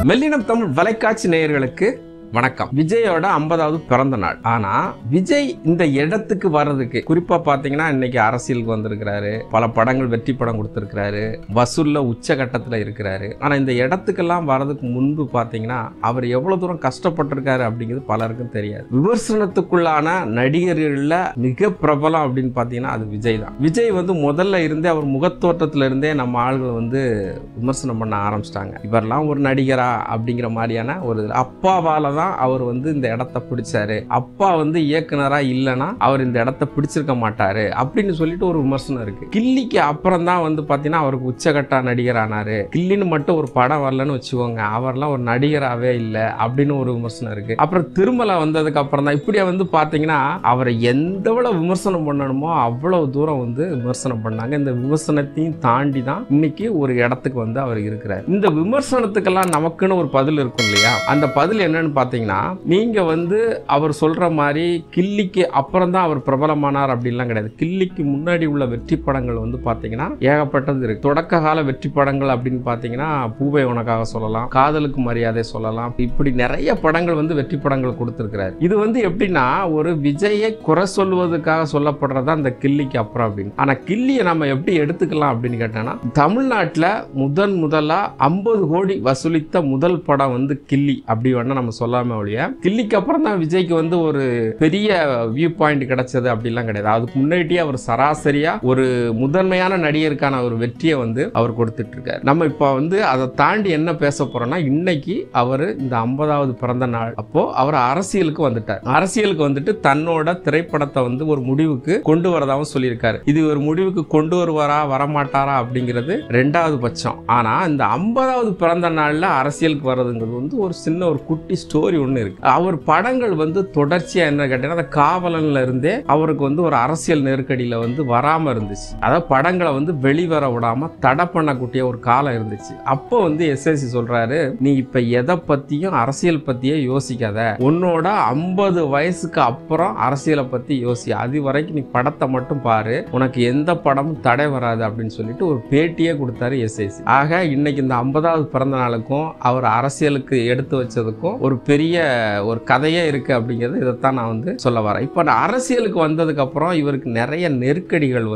மெல்லினம் தமிழ் வலைக்காட்சி நேயர்களுக்கு வணக்கம். விஜயோட 50வது பிறந்த நாள். ஆனா விஜய் இந்த இடத்துக்கு வர்றதுக்கு குறிப்பா பாத்தீங்கன்னா இன்னைக்கு அரசியலுக்கு வந்திருக்கிறாரு, பல படங்கள் வெற்றி படம் கொடுத்திருக்கிறாரு, வசூல்ல உச்சகட்டத்துல இருக்கிறாரு. ஆனா இந்த இடத்துக்கெல்லாம் வர்றதுக்கு முன்பு பாத்தீங்கன்னா அவர் எவ்வளவு தூரம் கஷ்டப்பட்டிருக்காரு அப்படிங்கிறது பலருக்கும் தெரியாது. விமர்சனத்துக்குள்ளான நடிகர்கள்ல மிக பிரபலம் அப்படின்னு பாத்தீங்கன்னா அது விஜய் தான். விஜய் முதல்ல இருந்தே அவர் முகத்தோட்டத்துல இருந்தே நம்ம ஆள்கள் விமர்சனம் பண்ண ஆரம்பிச்சிட்டாங்க. இவரெல்லாம் ஒரு நடிகரா அப்படிங்கிற மாதிரியான ஒரு அப்பாவால அவர் இந்த இடத்தை பிடிச்சாரு, அப்பா இயக்குனரா இல்லனா அவர் இந்த இடத்தை பிடிச்சிருக்க மாட்டாரு அப்படின்னு சொல்லிட்டு ஒரு விமர்சனம் இருக்கு. கில்லிக்கு அப்புறம் தான் பாத்தீங்கன்னா அவருக்கு உச்சகட்ட நடிகர் ஆனாரு. கில்லின்னு மட்டும் ஒரு படம் வரலன்னு வச்சுக்கோங்க, அவர்லாம் ஒரு நடிகராகவே இல்லை அப்படின்னு ஒரு விமர்சனம் இருக்கு. அப்புறம் திருமலை வந்ததுக்கு அப்புறம் தான் இப்படியா பாத்தீங்கன்னா அவரை எந்தளவு விமர்சனம் பண்ணணுமோ அவ்வளவு தூரம் விமர்சனம் பண்ணாங்க. இந்த விமர்சனத்தையும் தாண்டி தான் இன்னைக்கு ஒரு இடத்துக்கு அவர் இருக்கிறார். இந்த விமர்சனத்துக்கெல்லாம் நமக்குன்னு ஒரு பதில் இருக்கும் இல்லையா? அந்த பதில் என்னன்னு பாத்தீங்கன்னா, நீங்க அவர் சொல்ற மாதிரி கில்லிக்கு அப்புறம் தான் அவர் பிரபலமானார் அப்படின்லாம் கிடையாது. கில்லிக்கு முன்னாடி உள்ள வெற்றி படங்கள் பாத்தீங்கன்னா ஏகப்பட்டது இருக்கு. தொடக்க கால வெற்றி படங்கள் அப்படின்னு பாத்தீங்கன்னா பூவை உனக்காக சொல்லலாம், காதலுக்கு மரியாதை சொல்லலாம், இப்படி நிறைய படங்கள் வெற்றி படங்கள் கொடுத்திருக்கிறார். இது எப்படின்னா ஒரு விஜயை குறை சொல்வதற்காக சொல்லப்படுறதா அந்த கில்லிக்கு அப்புறம் அப்படின்னு. ஆனா கில்லியை நம்ம எப்படி எடுத்துக்கலாம் அப்படின்னு கேட்டோம்னா, தமிழ்நாட்டில் முதலா 50 கோடி வசூலித்த முதல் படம் கில்லி அப்படி வேணா நம்ம சொல்லாம ஒழிய, கில்லிக்கு அப்புறம் தான் விஜய்க்கு ஒரு பெரிய வியூ பாயிண்ட் கிடைச்சது அப்படிலாம் கிடையாது. அதுக்கு முன்னாடியே அவர் சராசரியா ஒரு முதன்மையான நடிகருக்கான ஒரு வெற்றியை அவர் கொடுத்துட்டு இருக்காரு. நம்ம இப்ப அதை தாண்டி என்ன பேச போறோம்னா, இன்னைக்கு அவர் இந்த 50வது பிறந்த நாள் அப்போ அவர் அரசியலுக்கு வந்துட்டார். அரசியலுக்கு வந்துட்டு தன்னோட திரைப்படத்தை ஒரு முடிவுக்கு கொண்டு வரதாவும் சொல்லியிருக்காரு. இது ஒரு முடிவுக்கு கொண்டு வருவாரா வரமாட்டாரா அப்படிங்கிறது ரெண்டாவது பட்சம். ஆனா இந்த 50வது பிறந்த நாள்ல அரசியலுக்கு வர்றதுங்கிறது ஒரு சின்ன ஒரு குட்டி ஸ்டோரி ஒண்ணு இருக்கு. அவர் படங்கள் தொடர்ச்சியா என்ன கேட்டீங்கன்னா, அந்த காவலன்ல இருந்தே அவருக்கு ஒரு அரசியல் நெருக்கடியில வராம இருந்துச்சு. அதாவது படங்களை வெளிவர விடாம தடை பண்ணக்கூடிய ஒரு காலம் இருந்துச்சு. அப்போ எஸ்எஸ்சி சொல்றாரு, நீ இப்ப எதை பத்தியும் அரசியல் பத்தியே யோசிக்காத, உன்னோட 50 வயசுக்கு அப்புறம் அரசியலை பத்தி யோசி, அது வரைக்கும் நீ படத்தை மட்டும் பாரு, உனக்கு எந்த படமும் தடை வராது அப்படின்னு சொல்லிட்டு ஒரு பேட்டியே கொடுத்தாரு எஸ்எஸ்சி. ஆக இன்னைக்கு இந்த 50வது பிறந்த நாளுக்கும் அவர் அரசியலுக்கு எடுத்து வச்சதுக்கும் ஒரு பெரிய ஒரு கதையே இருக்கு அப்படிங்கிறது இதைத்தான் நான் சொல்ல வரேன். இப்ப அரசியலுக்கு வந்ததுக்கு அப்புறம் இவருக்கு நிறைய நெருக்கடிகள்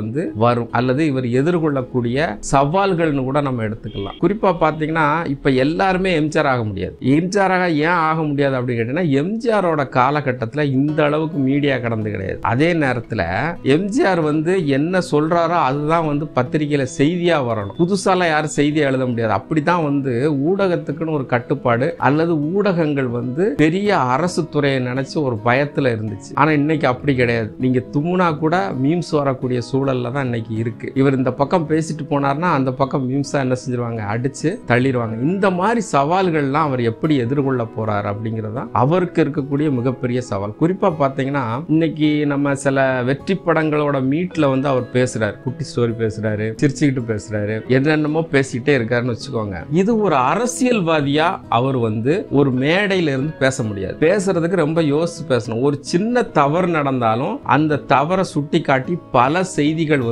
வரும், அல்லது இவர் எதிர்கொள்ளக்கூடிய சவால்கள்னு கூட நம்ம எடுத்துக்கலாம். குறிப்பா பாத்தீங்கன்னா இப்ப எல்லாருமே எம்ஜிஆர் ஆக முடியாது. எம்ஜிஆராக ஏன் ஆக முடியாது அப்படின்னு கேட்டீங்கன்னா, எம்ஜிஆரோட காலகட்டத்தில் இந்த அளவுக்கு மீடியா கடந்து கிடையாது. அதே நேரத்தில் எம்ஜிஆர் என்ன சொல்றாரோ அதுதான் பத்திரிகையில செய்தியா வரணும். புதுசால யாரும் செய்தியா எழுத முடியாது. அப்படிதான் ஊடகத்துக்குன்னு ஒரு கட்டுப்பாடு அல்லது ஊடகங்கள் பெரிய அரசு துறையை நினைச்சு ஒரு பயத்துல இருந்துச்சு. ஆனா இன்னைக்கு அப்படி கிடையாது. நீங்க தும்முனா கூட மீம்ஸ் வரக்கூடிய சூழல்ல தான் இன்னைக்கு இருக்கு. இவர் இந்த பக்கம் பேசிட்டு போனார்னா அந்த பக்கம் மீம்ஸா என்ன செஞ்சிருவாங்க, அடிச்சு தள்ளிடுவாங்க. இந்த மாதிரி சவால்கள்லாம் அவர் எப்படி எதிர்கொள்ள போறாரு அப்படிங்கறதா அவருக்கு இருக்கக்கூடிய மிகப்பெரிய சவால். குறிப்பா பாத்தீங்கன்னா இன்னைக்கு நம்ம சில வெற்றி படங்களோட மீட்ல அவர் பேசுறாரு, குட்டி ஸ்டோரி பேசுறாரு, சிரிச்சுக்கிட்டு பேசுறாரு, என்னென்னமோ பேசிக்கிட்டே இருக்காருன்னு வச்சுக்கோங்க. இது ஒரு அரசியல்வாதியா அவர் ஒரு மேடையில இருந்து பேச முடியாது. பேசுறதுக்கு ரொம்ப யோசிச்சு பேசணும். ஒரு சின்ன தவறு நடந்தாலும் அந்த தவறை சுட்டி காட்டி பல செய்திகள்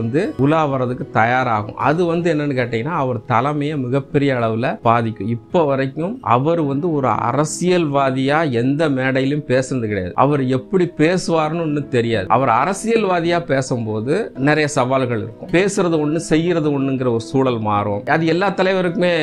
உலா வர்றதுக்கு தயாராகும். அது என்னன்னு கேட்டீங்கன்னா அவர் தலைமையை மிகப்பெரிய அளவுல பாதிக்கும். இப்போ வரைக்கும் அவர் ஒரு அரசியல்வாதியா எந்த மேடையிலும் பேசுறது கிடையாது. அவர் எப்படி பேசுவார்னு தெரியாது. அவர் அரசியல்வாதியா பேசும்போது நிறைய சவால்கள் இருக்கும். பேசுறது ஒண்ணு செய்யறது ஒண்ணுங்கிற ஒரு சூழல் மாறும். அது எல்லா தலைவருக்குமே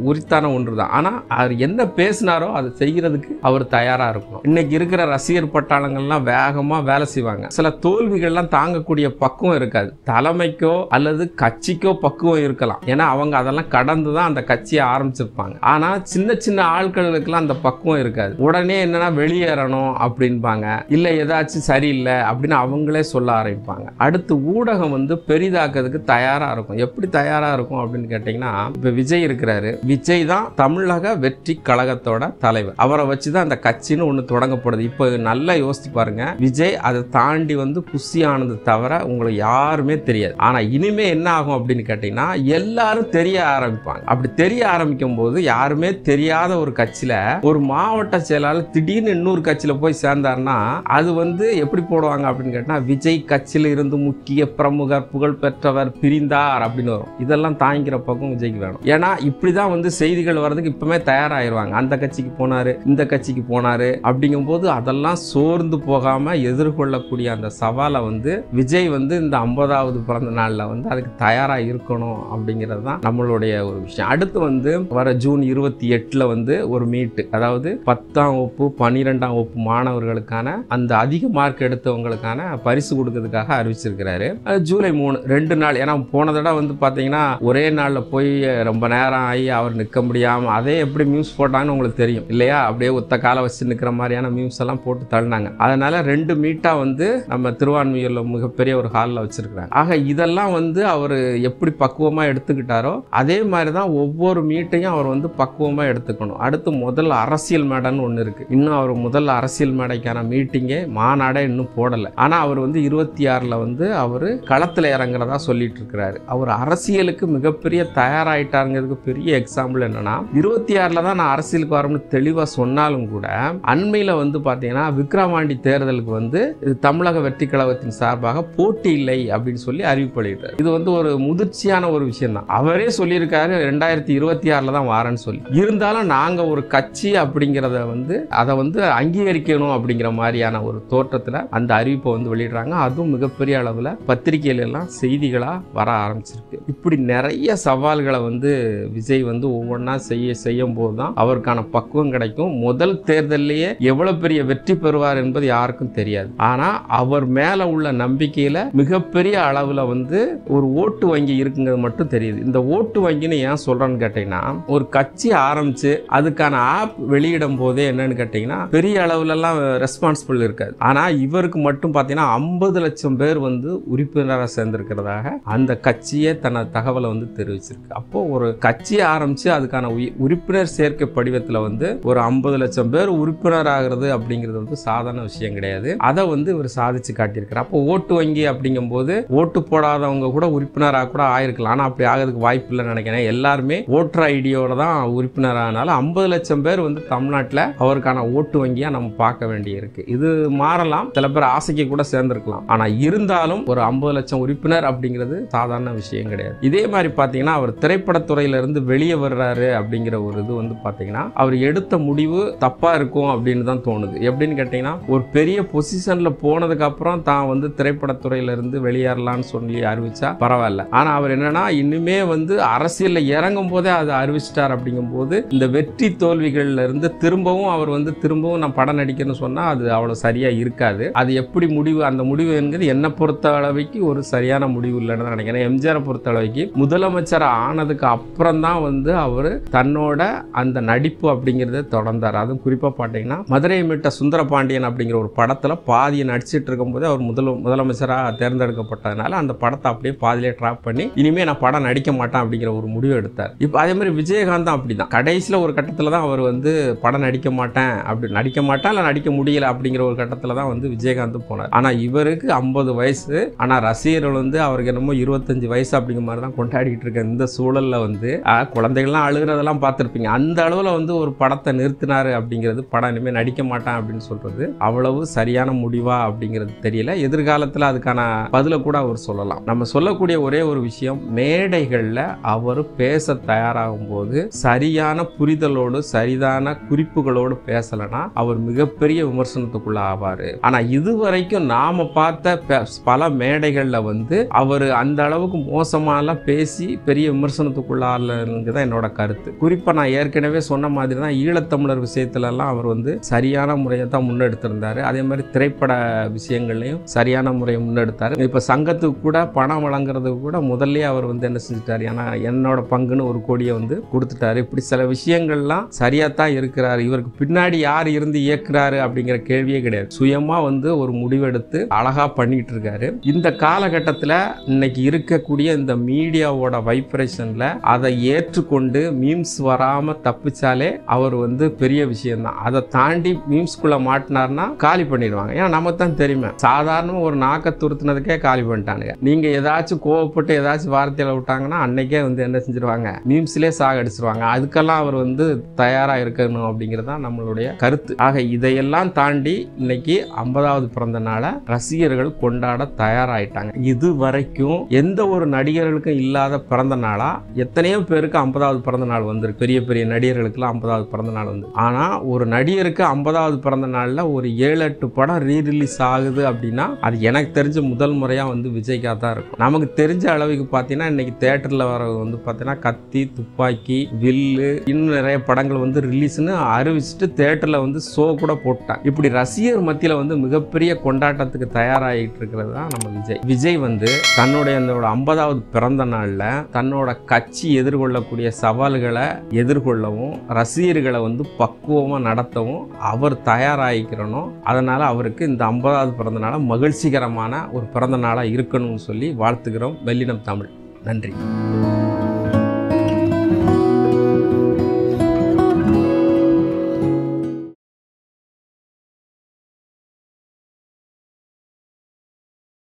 உரித்தான ஒன்றுதான். ஆனா அவர் என்ன பேசினாரோ அதை செய்யறதுக்கு அவர் தயாரா இருக்கணும். இன்னைக்கு இருக்கிற ரசிகர் பட்டாளங்கள்லாம் வேகமா வேலை செய்வாங்க. சில தோல்விகள்லாம் தாங்கக்கூடிய பக்குவம் இருக்காது. தலைமைக்கோ அல்லது கட்சிக்கோ பக்குவம் இருக்கலாம். ஏன்னா அவங்க அதெல்லாம் கடந்துதான் அந்த கட்சியை ஆரம்பிச்சிருப்பாங்க. ஆனா சின்ன சின்ன ஆட்களுக்கெல்லாம் அந்த பக்குவம் இருக்காது. உடனே என்னன்னா வெளியேறணும் அப்படின்பாங்க, இல்ல ஏதாச்சும் சரியில்லை அப்படின்னு அவங்களே சொல்ல ஆரம்பிப்பாங்க. அடுத்து ஊடகம் பெரிதாக்குறதுக்கு தயாரா இருக்கும். எப்படி தயாரா இருக்கும் அப்படின்னு கேட்டீங்கன்னா, இப்ப விஜய் இருக்கிறாரு. விஜய் தான் தமிழக வெற்றி கழகத்தோட தலைவர். அவரை வச்சுதான் அந்த கட்சின்னு ஒண்ணு தொடங்கப்படுது. இப்ப நல்லா யோசிச்சு பாருங்க, விஜய் அதை தாண்டி வந்து புஷி ஆனது தவிர உங்களுக்கு யாருமே தெரியாது. ஆனா இனிமே என்ன ஆகும் அப்படின்னு கேட்டீங்கன்னா, எல்லாரும் தெரிய ஆரம்பிப்பாங்க. அப்படி தெரிய ஆரம்பிக்கும் போது யாருமே தெரியாத ஒரு கட்சியில ஒரு மாவட்ட செயலாளர் திடீர்னு இன்னொரு கட்சியில போய் சேர்ந்தாருன்னா அது வந்து எப்படி போடுவாங்க அப்படின்னு கேட்டா, விஜய் கட்சியில இருந்து முக்கிய பிரமுகர் புகழ் பெற்றவர் பிரிந்தார் அப்படின்னு வரும். இதெல்லாம் தாங்கிற பக்கம் விஜய்க்கு வேணும். ஏன்னா இப்படிதான் வந்து செய்திகள் வர்றதுக்கு இப்பவுமே தயாராயிருவாங்க. அந்த கட்சிக்கு போனாரு, இந்த கட்சிக்கு போனாரு அப்படிங்கும் போது அதெல்லாம் சோர்ந்து போகாம எதிர்கொள்ளக்கூடிய அந்த சவாலை வந்து விஜய் வந்து இந்த 50வது பிறந்த நாள்ல வந்து அதுக்கு தயாரா இருக்கணும் அப்படிங்கிறது தான் நம்மளுடைய ஒரு விஷயம். அடுத்து வந்து வர ஜூன் 28 வந்து ஒரு மீட், அதாவது 10ஆம் வகுப்பு 12ஆம் வகுப்பு மாணவர்களுக்கான அந்த அதிக மார்க் எடுத்தவங்களுக்கான பரிசு கொடுக்கிறதுக்காக அறிவிச்சிருக்கிறாரு. ஜூலை 3 2 நாள். ஏன்னா போன தடவை வந்து பாத்தீங்கன்னா ஒரே நாள்ல போய் ரொம்ப நேரம் ஆகி அவர் நிற்க முடியாம அதே எப்படி மியூஸ் போட்டாங்கன்னு உங்களுக்கு தெரியும் இல்லையா? அப்படியே ஒத்த கால வச்சு நிற்கிற மாதிரியான மியூஸ் எல்லாம் போட்டு தள்ளினாங்க. அதனால 2 மீட்டா வந்து நம்ம திருவான்மியூர்ல மிகப்பெரிய ஒரு ஹாலில் வச்சிருக்கிறாங்க. ஆக இதெல்லாம் வந்து அவர் எப்படி பக்குவமா எடுத்துக்கிட்டாரோ அதே மாதிரிதான் ஒவ்வொரு மீட்டையும் அவர் வந்து பக்குவமா எடுத்துக்கணும். அடுத்து முதல் அரசியல் மேடைன்னு ஒண்ணு இருக்கு. இன்னும் அவர் முதல் அரசியல் மேடைக்கான மீட்டிங்கே மாநாடே இன்னும் போடல. ஆனா அவர் வந்து 26ல வந்து அவரு களத்துல இறங்குறதா சொல்லிட்டு இருக்கிறாரு. அவர் அரசியலுக்கு மிகப்பெரிய தயாராயிட்டாருங்கிறதுக்கு பெரிய எக்ஸாம்பிள் என்னன்னா, 26ல தான் நான் அரசியலுக்கு வரணும்னு தெளிவா சொன்னாலும் கூட அண்மையில வந்து பாத்தீங்கன்னா விக்கிரவாண்டி தேர்தலுக்கு வந்து தமிழக வெற்றி கழகத்தின் சார்பாக போட்டி இல்லை அப்படின்னு சொல்லி அறிவிப்பளிட்டார். இது வந்து ஒரு முதிர்ச்சியான ஒரு விஷயம் தான். அவரே சொல்லியிருக்காரு 2026ல தான் வாரன்னு சொல்லி. இருந்தாலும் நாங்க ஒரு கட்சி அப்படிங்கிறத வந்து அதை வந்து அங்கீகரிக்கணும் அப்படிங்கிற மாதிரியான ஒரு தோற்றத்துல அந்த அறிவிப்பை வந்து வெளியிடுறாங்க. அதுவும் மிகப்பெரிய அளவுல பத்திரிகையில எல்லாம் செய்திகளா வர ஆரம்பிச்சிருக்கு. இப்படி நிறைய சவால்களை வந்து விஜய் வந்து ஒவ்வொன்றா செய்யும் போதுதான் அவருக்கான பக்குவம் கிடைக்கும். முதல் தேர்தலிலேயே எவ்வளவு பெரிய வெற்றி பெறுவார் என்பது யாருக்கும் தெரியாது. ஆனா அவர் மேல உள்ள நம்பிக்கையில மிகப்பெரிய அளவுல வந்து ஒரு ஓட்டு வங்கி இருக்குங்கிறது மட்டும் தெரியுது. இந்த ஓட்டு வங்கின்னு ஏன் சொல்றேன்னு கேட்டீங்கன்னா, ஒரு கட்சி ஆரம்பிச்சு அதுக்கான ஆப் வெளியிடும் போதே என்னன்னு கேட்டீங்கன்னா பெரிய அளவுல எல்லாம் ரெஸ்பான்சிபிள் இருக்காது. ஆனா இவருக்கு மட்டும் பாத்தீங்கன்னா 50 லட்சம் பேர் வந்து உறுப்பினராக சேர்ந்திருக்கிறதாக அந்த கட்சியே தன தகவலை வந்து தெரிவிச்சிருக்கு. அப்போ ஒரு கட்சி ஆரம்பிச்சு அதுக்கான உறுப்பினர் சேர்க்கை படிவத்துல வந்து ஒரு 50 லட்சம் பேர் உறுப்பினர் ஆகிறது அப்படிங்கிறது வந்து சாதாரண விஷயம் கிடையாது. அதை வந்து இவர் சாதிச்சு காட்டியிருக்கிறார். அப்போ ஓட்டு வங்கி அப்படிங்கும் போது ஓட்டு போடாதவங்க கூட உறுப்பினராக கூட ஆயிருக்கலாம். ஆனா அப்படி ஆகிறதுக்கு வாய்ப்பு இல்லைன்னு நினைக்கிறேன். எல்லாருமே ஓட்டர் ஐடியோட தான் உறுப்பினர் ஆனால 50 லட்சம் பேர் வந்து தமிழ்நாட்டில் அவருக்கான ஓட்டு வங்கியா நம்ம பார்க்க வேண்டி இருக்கு. இது மாறலாம், சில பேர் ஆசைக்கு கூட சேர்ந்திருக்கலாம். ஆனா இருந்தாலும் ஒரு 50 லட்சம் உறுப்பினர் அப்படிங்கிறது சாதாரண விஷயம் கிடையாது. இதே மாதிரி பாத்தீங்கன்னா அவர் திரைப்படத்துறையில இருந்து வெளியே வர்றாரு அப்படிங்கிற ஒரு இது வந்து பாத்தீங்கன்னா அவர் எடுத்த முடிவு தப்பா இருக்கும் அப்படின்னு தான் தோணுது. எப்படின்னு கேட்டீங்கன்னா, ஒரு பெரிய பொசிஷன்ல போனதுக்கு அப்புறம் தான் வந்து திரைப்படத்துறையில இருந்து வெளியேறலாம்னு சொல்லி அறிவிச்சா பரவாயில்ல. ஆனா அவர் என்னன்னா இன்னுமே வந்து அரசியல்ல இறங்கும் போதே அதை அறிவிச்சிட்டார். அப்படிங்கும் போது இந்த வெற்றி தோல்விகள்ல இருந்து திரும்பவும் அவர் வந்து திரும்பவும் நான் படம் நடிக்கிறேன்னு சொன்னா அது அவ்வளவு சரியா இருக்காது. அது எப்படி முடிவு, அந்த முடிவு என்கிறது என்ன பொறுத்த அளவுக்கு ஒரு சரியான முடிவு இல்லைன்னு நினைக்கிறேன். எம்ஜிஆரை பொறுத்த அளவுக்கு முதலமைச்சர் ஆனதுக்கு அப்புறம் தான் வந்து அவர் தன்னோட அந்த நடிப்பு அப்படிங்கறத தொடர்ந்தார். அதுவும் குறிப்பா பாத்தீங்கன்னா மதுரையை மீட்ட சுந்தரபாண்டியன் அப்படிங்கிற ஒரு படத்துல பாதியை நடிச்சிட்டு இருக்கும் போது அவர் முதலமைச்சராக தேர்ந்தெடுக்கப்பட்டதுனால அந்த படத்தை அப்படியே பாதியிலே டிராப் பண்ணி இனிமே நான் படம் நடிக்க மாட்டேன் அப்படிங்கிற ஒரு முடிவு எடுத்தார். இப்ப அதே மாதிரி விஜயகாந்த் அப்படிதான் கடைசியில ஒரு கட்டத்துல தான் அவர் வந்து படம் நடிக்க மாட்டேன் இல்ல நடிக்க முடியல அப்படிங்கிற ஒரு கட்டத்துல தான் வந்து விஜயகாந்த் போனார். ஆனா இவருக்கு 50 வயசு, ஆனா ரசிகர்கள் வந்து அவருக்கு என்னமோ 25 வயசு அப்படிங்கிற மாதிரி தான் கொண்டாடிட்டு இருக்க இந்த சூழல்ல வந்து குழந்தைகள்லாம் அழுகிறதெல்லாம் பார்த்திருப்பீங்க. அந்த அளவுல வந்து ஒரு படத்தை நிறுத்தினாரு அப்படிங்கிறது, படம் இனிமே நடிக்க மாட்டான் அப்படின்னு சொல்றது அவ்வளவு சரியான முடிவா அப்படிங்கிறது தெரியல. எதிர்காலத்துல அதுக்கான பதில கூட அவர் சொல்லலாம். நம்ம சொல்லக்கூடிய ஒரே ஒரு விஷயம், மேடைகள்ல அவர் பேச தயாராகும் போது சரியான புரிதலோடு சரிதான குறிப்புகளோடு பேசலனா அவர் மிகப்பெரிய விமர்சனத்துக்குள்ள ஆவாரு. ஆனா இதுவரைக்கும் நாம பார்த்த பல மேடைகள்ல வந்து அவர் அந்த அளவுக்கு மோசமாலாம் பேசி பெரிய விமர்சனத்துக்குள்ளாதான் என்னோட கருத்து. குறிப்பா நான் ஏற்கனவே சொன்ன மாதிரி தான் ஈழத்தமிழர் விஷயத்துல எல்லாம் அவர் வந்து சரியான முறையை தான் முன்னெடுத்திருந்தாரு. அதே மாதிரி திரைப்பட விஷயங்கள்லையும் சரியான முறையை முன்னெடுத்தாரு. இப்ப சங்கத்துக்கு கூட பணம் வழங்குறதுக்கு கூட முதல்ல அவர் வந்து என்ன செஞ்சுட்டாரு, ஏன்னா என்னோட பங்குன்னு 1 கோடியை வந்து கொடுத்துட்டாரு. இப்படி சில விஷயங்கள்லாம் சரியா தான் இருக்கிறாரு. இவருக்கு பின்னாடி யார் இருந்து இயக்குறாரு அப்படிங்கிற கேள்வியே கிடையாது. சுயமா வந்து ஒரு முடிவெடுத்து அழகா பண்ணிட்டு இருக்காரு. இந்த காலகட்டத்தில் இன்னைக்கு இருக்கக்கூடிய இந்த மீடியாவோட வைப்ரேஷன்ல அதை ஏற்றுக்கொண்டு மீம்ஸ் வராம தப்பிச்சாலே அவர் வந்து பெரிய பெரிய விஷயம் தான். அதை தாண்டி மீம்ஸ்குள்ள மாட்டினார்னா காலி பண்ணிடுவாங்க. ஏன்னா நமக்கு தான் தெரியுமே, சாதாரணமாக ஒரு நாக்க துருத்துனதுக்கே காலி பண்ணிட்டானுங்க. நீங்க ஏதாச்சும் கோவப்பட்டு ஏதாச்சும் வார்த்தையில விட்டாங்கன்னா அன்னைக்கே என்ன செஞ்சிருவாங்க, மீம்ஸ்லேயே சாகடிச்சிருவாங்க. அதுக்கெல்லாம் அவர் தயாரா இருக்கணும் அப்படிங்கிறதான் நம்மளுடைய கருத்து. ஆக இதையெல்லாம் தாண்டி இன்னைக்கு 50வது பிறந்த நாளை ரசிகர்கள் கொண்டாட தயாராயிட்டாங்க. இது வரைக்கும் எந்த ஒரு நடிகர்களுக்கும் இல்லாத பிறந்த நாளா எத்தனையோ பேருக்கு 50வது பிறந்த நாள் வந்திருக்கு. பெரிய பெரிய நடிகர்களுக்குலாம் 50வது பிறந்த நாள் வந்து. ஆனா ஒரு நடிகருக்கு 50வது பிறந்த நாள்ல ஒரு 7-8 படம் ரீரிலீஸ் ஆகுது அப்படின்னா அது எனக்கு தெரிஞ்ச முதல் முறையா விஜய்க்கா தான் இருக்கும். நமக்கு தெரிஞ்ச அளவுக்கு பார்த்தீங்கன்னா இன்னைக்கு தியேட்டர்ல வர பார்த்தீங்கன்னா கத்தி, துப்பாக்கி, வில்லு, இன்னும் நிறைய படங்கள் ரிலீஸ்னு அறிவிச்சுட்டு தியேட்டர்ல ஷோ கூட போட்டாங்க. இப்படி ரசிகர் மத்தியில மிகப்பெரிய கொண்டாட்டத்துக்கு தயாராகிட்டு இருக்கிறது தான் நம்ம விஜய். விஜய் தன்னுடைய 50வது பிறந்த நாள்ல தன்னோட கட்சி எதிர்கொள்ளக்கூடிய சவால்களை எதிர்கொள்ளவும் ரசிகர்களை பக்குவமா நடத்தவும் அவர் தயாராகிக்கிறணும். அதனால அவருக்கு இந்த 50வது பிறந்த நாளை மகிழ்ச்சிகரமான ஒரு பிறந்த நாளா இருக்கணும்னு சொல்லி வாழ்த்துகிறோம். வெள்ளினம் தமிழ். நன்றி.